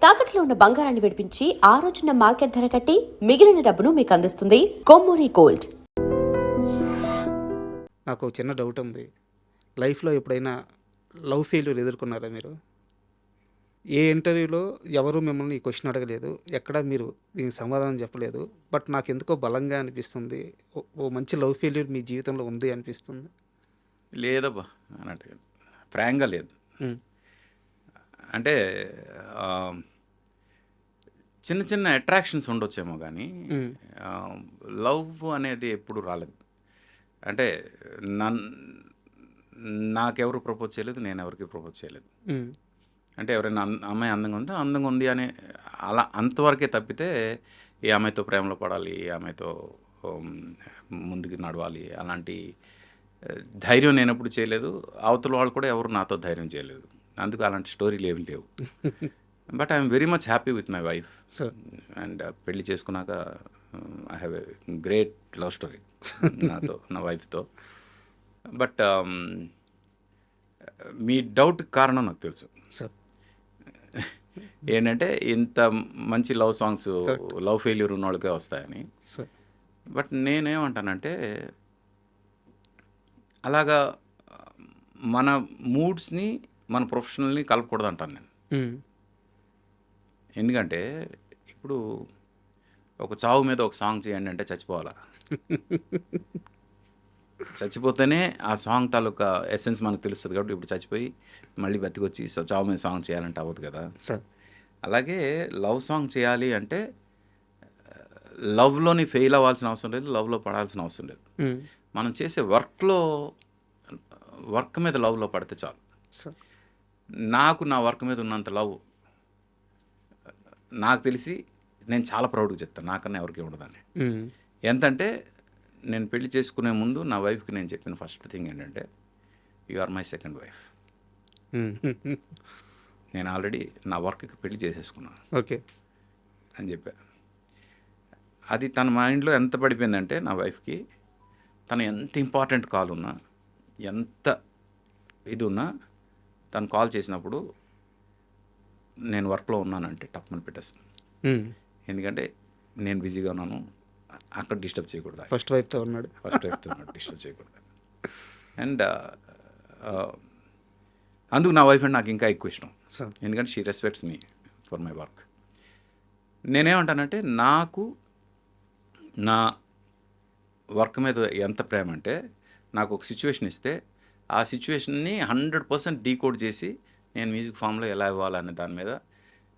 తాకట్లో ఉన్న బంగారాన్ని విడిపించి ఆ రోజున మార్కెట్ ధర కట్టి మిగిలిన డబ్బును మీకు అందిస్తుంది కొమ్మూరి గోల్డ్. నాకు ఒక చిన్న డౌట్ ఉంది. లైఫ్లో ఎప్పుడైనా లవ్ ఫెయిల్యూర్ ఎదుర్కొన్నారా మీరు? ఏ ఇంటర్వ్యూలో ఎవరు మిమ్మల్ని ఈ క్వశ్చన్ అడగలేదు, ఎక్కడ మీరు దీనికి సమాధానం చెప్పలేదు. బట్ నాకు ఎందుకో బలంగా అనిపిస్తుంది, ఓ మంచి లవ్ ఫెయిల్యూర్ మీ జీవితంలో ఉంది అనిపిస్తుంది. లేదబ్బా అన్నట్టుగా ఫ్రాంక్గా లేదు. అంటే చిన్న చిన్న అట్రాక్షన్స్ ఉండొచ్చేమో కానీ లవ్ అనేది ఎప్పుడు రాలేదు. అంటే నాకెవరు ప్రపోజ్ చేయలేదు, నేను ఎవరికి ప్రపోజ్ చేయలేదు. అంటే ఎవరైనా అమ్మాయి అందంగా ఉంటే అందంగా ఉంది అని అలా అంతవరకే తప్పితే ఈ అమ్మాయితో ప్రేమలో పడాలి, ఈ అమ్మాయితో ముందుకు నడవాలి అలాంటి ధైర్యం నేను ఎప్పుడు చేయలేదు. అవతల వాళ్ళు కూడా ఎవరు నాతో ధైర్యం చేయలేదు. అందుకు అలాంటి స్టోరీలు ఏమి లేవు. But I'm very much happy with my wife. And పెళ్ళి చేసుకున్నాక I have a great love story నా వైఫ్తో. బట్ మీ డౌట్ కారణం నాకు తెలుసు. ఏంటంటే ఇంత మంచి లవ్ సాంగ్స్ లవ్ ఫెయిల్యూర్ ఉన్న వాళ్ళకే వస్తాయని. బట్ నేనేమంటానంటే అలాగా మన మూడ్స్ని మన ప్రొఫెషనల్ని కలపకూడదు అంటాను నేను. ఎందుకంటే ఇప్పుడు ఒక చావు మీద ఒక సాంగ్ చేయండి అంటే చచ్చిపోవాలా? చచ్చిపోతేనే ఆ సాంగ్ తాలూకా ఎసెన్స్ మనకు తెలుస్తుంది. కాబట్టి ఇప్పుడు చచ్చిపోయి మళ్ళీ బతికొచ్చి చావు మీద సాంగ్ చేయాలంటే అవ్వదు కదా. అలాగే లవ్ సాంగ్ చేయాలి అంటే లవ్లోని ఫెయిల్ అవ్వాల్సిన అవసరం లేదు, లవ్లో పడాల్సిన అవసరం లేదు. మనం చేసే వర్క్ మీద లవ్లో పడితే చాలు. నాకు నా వర్క్ మీద ఉన్నంత లవ్ నాకు తెలిసి నేను చాలా ప్రౌడ్గా చెప్తాను, నాకన్నా ఎవరికి ఉండదని. ఎంతంటే నేను పెళ్లి చేసుకునే ముందు నా వైఫ్కి నేను చెప్పిన ఫస్ట్ థింగ్ ఏంటంటే, you are my second wife. నేను ఆల్రెడీ నా వర్క్కి పెళ్లి చేసేసుకున్నాను ఓకే అని చెప్పా. అది తన మైండ్లో ఎంత పడిపోయిందంటే నా వైఫ్కి, తను ఎంత ఇంపార్టెంట్ కాల్ ఉన్నా ఎంత ఇది ఉన్నా తను కాల్ చేసినప్పుడు నేను వర్క్లో ఉన్నానంటే టప్మని పెట్టేస్తాను. ఎందుకంటే నేను బిజీగా ఉన్నాను, అక్కడ డిస్టర్బ్ చేయకూడదు. ఫస్ట్ వైఫ్తో ఉన్నాడు డిస్టర్బ్ చేయకూడదు. అండ్ అందుకు నా వైఫ్ అంటే నాకు ఇంకా ఎక్కువ ఇష్టం. ఎందుకంటే she respects me for my work. నేనేమంటానంటే నాకు నా వర్క్ మీద ఎంత ప్రేమ అంటే, నాకు ఒక సిచ్యువేషన్ ఇస్తే ఆ సిచ్యువేషన్ని 100% డీకోడ్ చేసి నేను మ్యూజిక్ ఫామ్లో ఎలా ఇవ్వాలనే దాని మీద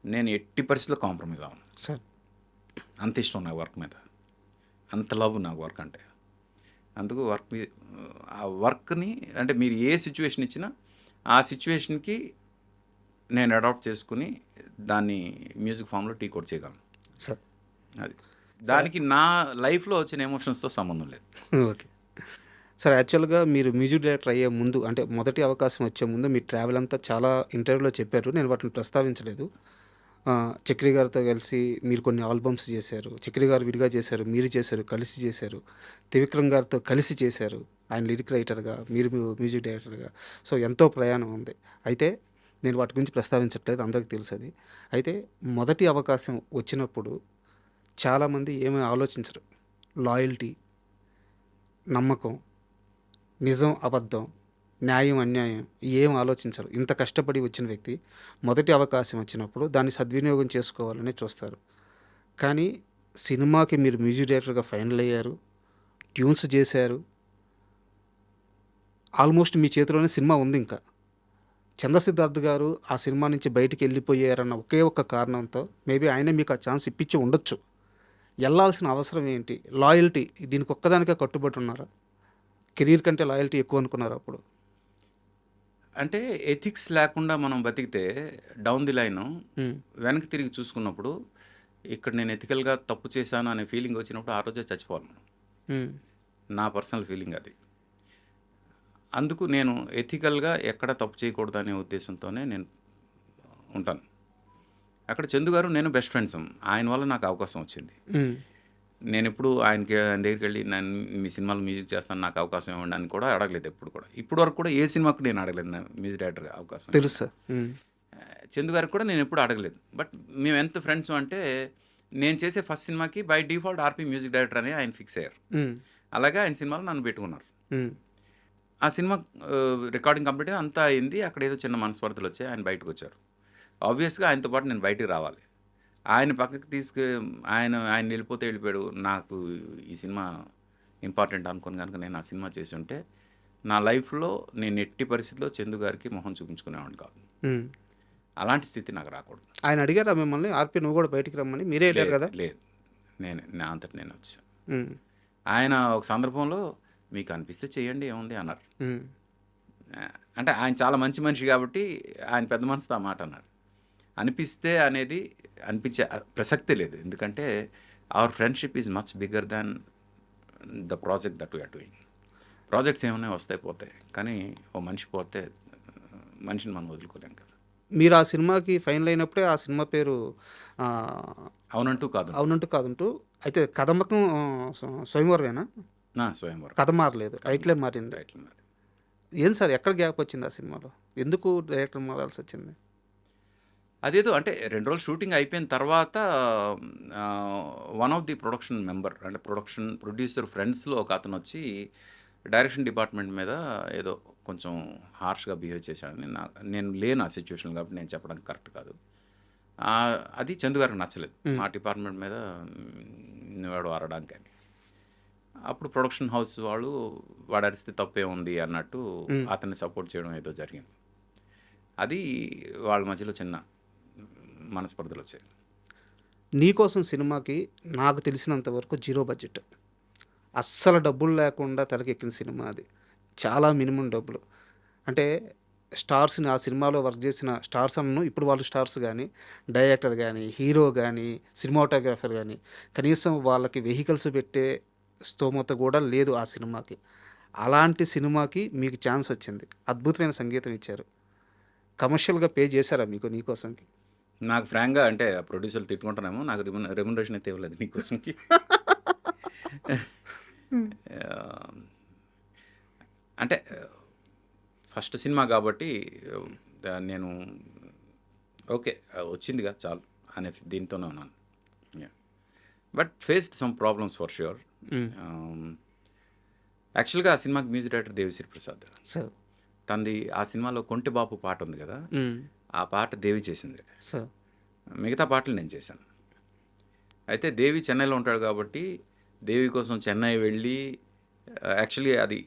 నేను ఎట్టి పరిస్థితుల్లో కాంప్రమైజ్ అవ్వను. అంత ఇష్టం నాకు వర్క్ మీద, అంత లవ్ నాకు వర్క్ అంటే. అందుకు ఆ వర్క్ని అంటే మీరు ఏ సిచ్యువేషన్ ఇచ్చినా ఆ సిచ్యువేషన్కి నేను అడాప్ట్ చేసుకుని దాన్ని మ్యూజిక్ ఫామ్లో డీకోడ్ చేయగలను. అది దానికి నా లైఫ్లో వచ్చిన ఎమోషన్స్తో సంబంధం లేదు. ఓకే సార్, యాక్చువల్గా మీరు మ్యూజిక్ డైరెక్టర్ అయ్యే ముందు, అంటే మొదటి అవకాశం వచ్చే ముందు మీ ట్రావెల్ అంతా చాలా ఇంటర్వ్యూలో చెప్పారు, నేను వాటిని ప్రస్తావించలేదు. చక్రి గారితో కలిసి మీరు కొన్ని ఆల్బమ్స్ చేశారు, చక్రి గారు విడిగా చేశారు, మీరు చేశారు, కలిసి చేశారు, త్రివిక్రమ్ గారితో కలిసి చేశారు, ఆయన లిరిక్ రైటర్గా, మీరు మ్యూజిక్ డైరెక్టర్గా. సో ఎంతో ప్రయాణం ఉంది. అయితే నేను వాటి గురించి ప్రస్తావించట్లేదు, అందరికీ తెలుసు అది. అయితే మొదటి అవకాశం వచ్చినప్పుడు చాలామంది ఏమీ ఆలోచించరు. లాయల్టీ, నమ్మకం, నిజం అబద్ధం, న్యాయం అన్యాయం ఏం ఆలోచించరు. ఇంత కష్టపడి వచ్చిన వ్యక్తి మొదటి అవకాశం వచ్చినప్పుడు దాన్ని సద్వినియోగం చేసుకోవాలని చూస్తారు. కానీ సినిమాకి మీరు మ్యూజిక్ డైరెక్టర్గా ఫైనల్ అయ్యారు, ట్యూన్స్ చేశారు, ఆల్మోస్ట్ మీ చేతిలోనే సినిమా ఉంది. ఇంకా చంద్రసిద్ధార్థ్ గారు ఆ సినిమా నుంచి బయటికి వెళ్ళిపోయారన్న ఒకే ఒక్క కారణంతో మేబీ ఆయనే మీకు ఆ ఛాన్స్ ఇప్పించి ఉండొచ్చు. వెళ్ళాల్సిన అవసరం ఏంటి? లాయల్టీ, దీనికి ఒక్కదానికే కట్టుబడి ఉన్నారా? కెరీర్ కంటే లాయల్టీ ఎక్కువ అనుకున్నారు అప్పుడు? అంటే ఎథిక్స్ లేకుండా మనం బతికితే డౌన్ ది లైన్ వెనక్కి తిరిగి చూసుకున్నప్పుడు ఇక్కడ నేను ఎథికల్గా తప్పు చేశాను అనే ఫీలింగ్ వచ్చినప్పుడు ఆ రోజే చచ్చిపోవాలి మనం. నా పర్సనల్ ఫీలింగ్ అది. అందుకు నేను ఎథికల్గా ఎక్కడ తప్పు చేయకూడదు అనే ఉద్దేశంతోనే నేను ఉంటాను. అక్కడ చందు గారు నేను బెస్ట్ ఫ్రెండ్స్, ఆయన వల్ల నాకు అవకాశం వచ్చింది. నేను ఎప్పుడు ఆయన దగ్గరికి వెళ్ళి నేను మీ సినిమాలో మ్యూజిక్ చేస్తాను, నాకు అవకాశం ఇవ్వండి అని కూడా అడగలేదు ఎప్పుడు కూడా. ఇప్పుడు వరకు కూడా ఏ సినిమాకు నేను అడగలేదు నా మ్యూజిక్ డైరెక్టర్గా అవకాశం. తెలుసు చందు గారికి కూడా నేను ఎప్పుడు అడగలేదు. బట్ మేము ఎంత ఫ్రెండ్స్ అంటే నేను చేసే ఫస్ట్ సినిమాకి by default RP music director అని ఆయన ఫిక్స్ అయ్యారు. అలాగే ఆయన సినిమాలో నన్ను పెట్టుకున్నారు. ఆ సినిమా రికార్డింగ్ కంప్లీట్ అంతా అయింది. అక్కడ ఏదో చిన్న మనస్పర్ధలు వచ్చాయి. ఆయన బయటకు వచ్చారు. ఆబ్వియస్గా ఆయనతో పాటు నేను బయటికి రావాలి. ఆయన పక్కకి ఆయన వెళ్ళిపోతే వెళ్ళిపోయాడు. నాకు ఈ సినిమా ఇంపార్టెంట్ అనుకుని కనుక నేను ఆ సినిమా చేసి ఉంటే నా లైఫ్లో నేను ఎట్టి పరిస్థితిలో చందు గారికి మొహం చూపించుకునేవాడిని కాదు. అలాంటి స్థితి నాకు రాకూడదు. ఆయన అడిగారా మిమ్మల్ని ఆర్పి నువ్వు కూడా బయటికి రమ్మని? మీరే వెళ్ళారు కదా? లేదు, నా అంతటి నేను వచ్చాను. ఆయన ఒక సందర్భంలో మీకు అనిపిస్తే చేయండి ఏముంది అన్నారు. అంటే ఆయన చాలా మంచి మనిషి కాబట్టి ఆయన పెద్ద మనసుతో ఆ మాట అన్నారు. అనిపిస్తే అనేది అనిపించే ప్రసక్తే లేదు. ఎందుకంటే our friendship is much bigger than the project that we are doing. Projects ఏమైనా వస్తాయి పోతాయి, కానీ ఓ మనిషి పోతే మనిషిని మనం వదులుకోలేం కదా. మీరు ఆ సినిమాకి ఫైనల్ అయినప్పుడే ఆ సినిమా పేరు అవునంటూ కాదు, అవునంటూ కాదంటూ అయితే కథమ్మకం స్వయంవరమేనా? స్వయంవరం. కథ మారలేదు, టైటిలే మారింది. టైటిల్ మరి ఏం సార్ ఎక్కడ గ్యాప్ వచ్చింది ఆ సినిమాలో? ఎందుకు డైరెక్టర్ మారాల్సి వచ్చింది? అదేదో అంటే 2 రోజులు షూటింగ్ అయిపోయిన తర్వాత one of the production member అంటే ప్రొడ్యూసర్ ఫ్రెండ్స్లో ఒక అతను వచ్చి డైరెక్షన్ డిపార్ట్మెంట్ మీద ఏదో కొంచెం హార్ష్గా బిహేవ్ చేశాడని నేను లేను ఆ సిచ్యువేషన్ కాబట్టి నేను చెప్పడం కరెక్ట్ కాదు. అది చందు గారికి నచ్చలేదు. మా డిపార్ట్మెంట్ మీద వాడు అరడానికి అని. అప్పుడు ప్రొడక్షన్ హౌస్ వాడు అరిస్తే తప్పే ఉంది అన్నట్టు అతన్ని సపోర్ట్ చేయడం ఏదో జరిగింది. అది వాళ్ళ మధ్యలో చిన్న మనస్పర్ధలు వచ్చాయి. నీకోసం సినిమాకి నాకు తెలిసినంత వరకు 0 బడ్జెట్, అస్సలు డబ్బులు లేకుండా తెరకెక్కిన సినిమా అది. చాలా మినిమం డబ్బులు. అంటే స్టార్స్ని ఆ సినిమాలో వర్క్ చేసిన స్టార్స్ అన్ను ఇప్పుడు వాళ్ళు స్టార్స్ కానీ, డైరెక్టర్ కానీ, హీరో కానీ, సినిమాటోగ్రాఫర్ కానీ కనీసం వాళ్ళకి వెహికల్స్ పెట్టే స్తోమత కూడా లేదు ఆ సినిమాకి. అలాంటి సినిమాకి మీకు ఛాన్స్ వచ్చింది, అద్భుతమైన సంగీతం ఇచ్చారు. కమర్షియల్గా పే చేశారా మీకు నీకోసంకి? నాకు ఫ్రాంక్గా అంటే ప్రొడ్యూసర్లు తిట్టుకుంటానేమో, నాకు రెమ్యునరేషన్ అయితే ఇవ్వలేదు నీకోసంకి. అంటే ఫస్ట్ సినిమా కాబట్టి నేను ఓకే వచ్చిందిగా చాలు అనే దీంతోనే ఉన్నాను. But faced some problems for sure. యాక్చువల్గా ఆ సినిమాకి మ్యూజిక్ డైరెక్టర్ దేవిశ్రీ ప్రసాద్. తనది ఆ సినిమాలో కొంటి బాపు పాట ఉంది కదా, ఆ పాట దేవి చేసింది. మిగతా పాటలు నేను చేశాను. అయితే దేవి చెన్నైలో ఉంటాడు కాబట్టి దేవి కోసం చెన్నై వెళ్ళి యాక్చువల్లీ అది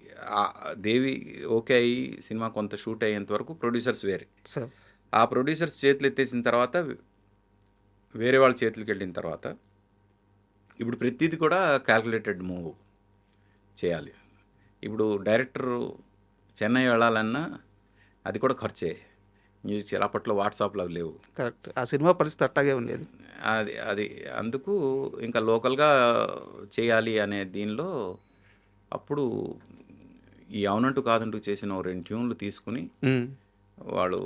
దేవి ఓకే అయ్యి సినిమా కొంత షూట్ అయ్యేంత వరకు ప్రొడ్యూసర్స్ వేరే. ఆ ప్రొడ్యూసర్స్ చేతులు ఎత్తేసిన తర్వాత వేరే వాళ్ళ చేతులకి వెళ్ళిన తర్వాత ఇప్పుడు ప్రతిదీ కూడా క్యాల్కులేటెడ్ మూవ్ చేయాలి. ఇప్పుడు డైరెక్టర్ చెన్నై వెళ్ళాలన్నా అది కూడా ఖర్చే. మ్యూజిక్ అప్పట్లో వాట్సాప్లో అవి లేవు. కరెక్ట్, ఆ సినిమా పరిస్థితి అట్టాగే ఉండేది. అది అందుకు ఇంకా లోకల్గా చేయాలి అనే దీనిలో అప్పుడు ఈ అవునంటూ కాదంటూ చేసిన 2 ట్యూన్లు తీసుకుని వాళ్ళు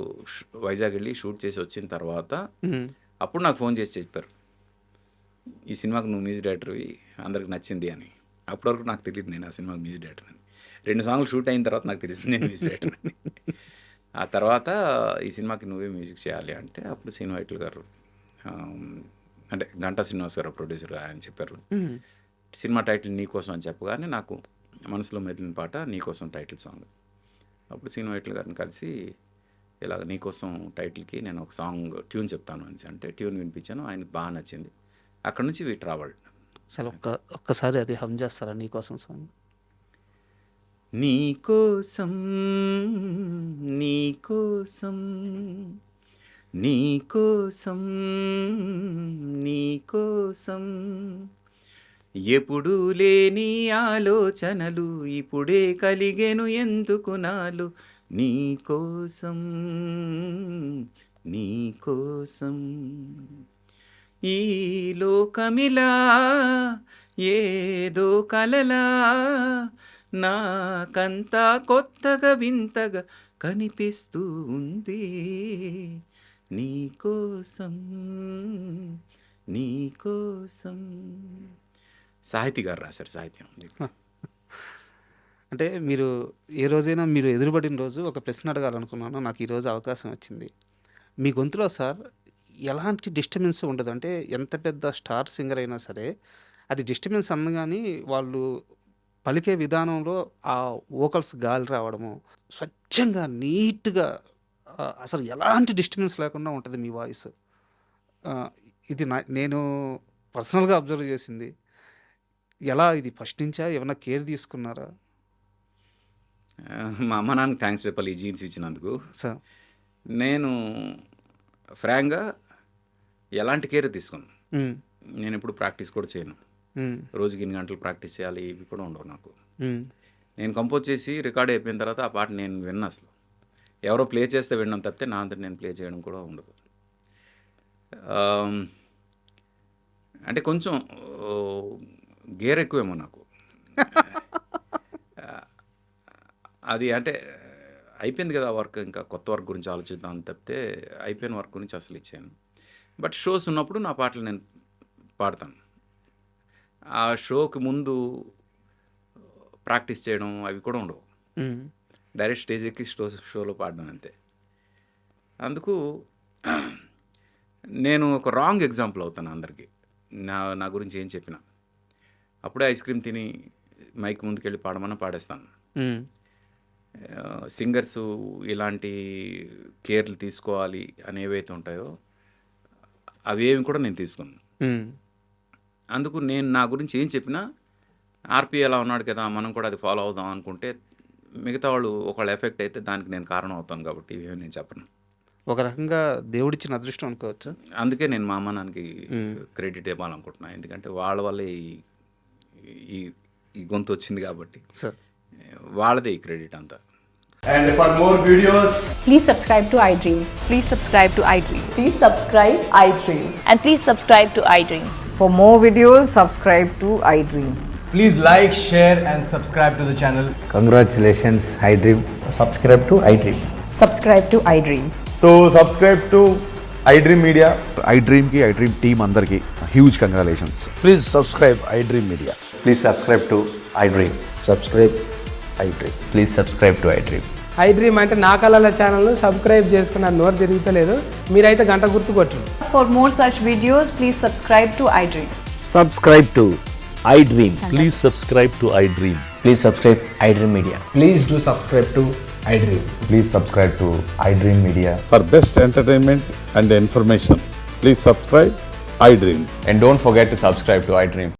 వైజాగ్ వెళ్ళి షూట్ చేసి వచ్చిన తర్వాత అప్పుడు నాకు ఫోన్ చేసి చెప్పారు, ఈ సినిమాకు నువ్వు మ్యూజిక్ డైరెక్టర్వి, అందరికి నచ్చింది అని. అప్పటి వరకు నాకు తెలియదు నేను ఆ సినిమాకి మ్యూజిక్ డైరెక్టర్ అని. 2 సాంగ్లు షూట్ అయిన తర్వాత నాకు తెలిసింది నేను మ్యూజిక్ డైరెక్టర్ అని. ఆ తర్వాత ఈ సినిమాకి నువ్వే మ్యూజిక్ చేయాలి అంటే అప్పుడు శ్రీను వైట్ల గారు అంటే గంటా శ్రీనివాస్ గారు ప్రొడ్యూసర్, ఆయన చెప్పారు సినిమా టైటిల్ నీకోసం అని చెప్పగానే నాకు మనసులో మెదిలిన పాట నీకోసం టైటిల్ సాంగ్. అప్పుడు శ్రీను వైట్ల గారిని కలిసి ఇలాగ నీకోసం టైటిల్కి నేను ఒక సాంగ్ ట్యూన్ చెప్తాను అని అంటే ట్యూన్ వినిపించాను, ఆయనకు బాగా నచ్చింది. అక్కడ నుంచి వీ ట్రావెల్. అసలు ఒక్కసారి అది హమ్ చేస్తారా నీకోసం సాంగ్? నీకోసం నీకోసం నీకోసం నీకోసం ఎప్పుడు లేని ఆలోచనలు ఇప్పుడే కలిగెను ఎందుకు నాలు, నీకోసం నీకోసం ఈ లోకమిలా ఏదో కలలా నాకంతా కొత్తగా వింతగా కనిపిస్తూ ఉంది, నీకోసం నీకోసం. సాహితీ గారు రాశారు సాహిత్యం. అంటే మీరు ఏ రోజైనా మీరు ఎదురుపడిన రోజు ఒక ప్రశ్న అడగాలనుకున్నాను, నాకు ఈరోజు అవకాశం వచ్చింది. మీ గొంతులో సార్ ఎలాంటి డిస్టర్బెన్స్ ఉండదు. అంటే ఎంత పెద్ద స్టార్ సింగర్ అయినా సరే అది డిస్టర్బెన్స్ అనగాని వాళ్ళు పలికే విధానంలో ఆ వోకల్స్ గాలి రావడము, స్వచ్ఛంగా నీట్‌గా అసలు ఎలాంటి డిస్టర్బెన్స్ లేకుండా ఉంటది మీ వాయిస్. ఇది నేను పర్సనల్‌గా అబ్జర్వ్ చేసింది. ఎలా ఇది ఫస్ట్ నుంచా? ఏమన్నా కేర్ తీసుకున్నారా? మా అమ్మ నాన్నకి థ్యాంక్స్ చెప్పాలి ఈ జీన్స్ ఇచ్చినందుకు. సార్. నేను ఫ్రాంక్‌గా ఎలాంటి కేర్ తీసుకోను. హ్మ్. నేనెప్పుడు ప్రాక్టీస్ కూడా చేయను. హ్మ్. రోజుకి ఇన్ని గంటలు ప్రాక్టీస్ చేయాలి ఇవి కూడా ఉండవు నాకు. హ్మ్. నేను కంపోజ్ చేసి రికార్డ్ అయిపోయిన తర్వాత ఆ పాట నేను వినను అసలు. ఎవరో ప్లే చేస్తే వినడం తప్పితే నా అంతట నేను ప్లే చేయడం కూడా ఉండదు. అంటే కొంచెం గేర్ ఎక్కువేమో నాకు. అది అంటే అయిపోయింది కదా వర్క్, ఇంకా కొత్త వర్క్ గురించి ఆలోచిద్దాం అని తప్పితే అయిపోయిన వర్క్ గురించి అసలు ఇచ్చాను. బట్ షోస్ ఉన్నప్పుడు నా పాటలు నేను పాడతాను. ఆ షోకి ముందు ప్రాక్టీస్ చేయడం అవి కూడా ఉండవు. హ్మ్. డైరెక్ట్ స్టేజ్ ఎక్కి షోలో పాడడం అంతే. అందుకు నేను ఒక రాంగ్ ఎగ్జాంపుల్ అవుతాను అందరికీ. నా గురించి ఏం చెప్పినా అప్పుడే ఐస్ క్రీమ్ తిని మైక్ ముందుకెళ్ళి పాడమన్నా పాడేస్తాను. హ్మ్. సింగర్స్ ఇలాంటి కేర్లు తీసుకోవాలి అని ఏవైతే ఉంటాయో అవి ఏమి కూడా నేను తీసుకున్నాను. హ్మ్. అందుకు నేను నా గురించి ఏం చెప్పినా ఆర్పి ఎలా ఉన్నాడు కదా మనం కూడా అది ఫాలో అవుదాం అనుకుంటే మిగతా వాళ్ళు ఒకళ్ళు ఎఫెక్ట్ అయితే దానికి నేను కారణం అవుతాను కాబట్టి ఇవేమి నేను చెప్పను. ఒక రకంగా దేవుడిచ్చిన అదృష్టం అనుకోవచ్చా? అందుకే నేను మా అమ్మ నాన్నకి క్రెడిట్ ఇవ్వాలనుకుంటున్నాను. ఎందుకంటే వాళ్ళ వల్లే ఈ ఈ గొంతు వచ్చింది కాబట్టి సార్. వాళ్ళదే ఈ క్రెడిట్ అంతా. And for more videos, Please subscribe to iDream. Please subscribe to iDream. Please subscribe iDream. And please subscribe to iDream. For more videos, subscribe to iDream. please like, share and subscribe to the channel. Congratulations, iDream. Subscribe to iDream. Subscribe to iDream. So subscribe to iDream Media. iDream ki iDream team andarki huge congratulations. Please subscribe iDream Media. Please subscribe to iDream. Subscribe iDream. Please subscribe to iDream. iDream అంటే నా కళల ఛానల్ను subscribe చేసుకున్న నోరు తిరుగుతలేదు. మీరైతే గంట గుర్తు కొట్టండి. For more such videos, please subscribe to iDream. Subscribe to iDream. Please subscribe to iDream. Please subscribe iDream Media. Please do subscribe to iDream. Please subscribe to iDream Media. For best entertainment and information, please subscribe iDream. And don't forget to subscribe to iDream.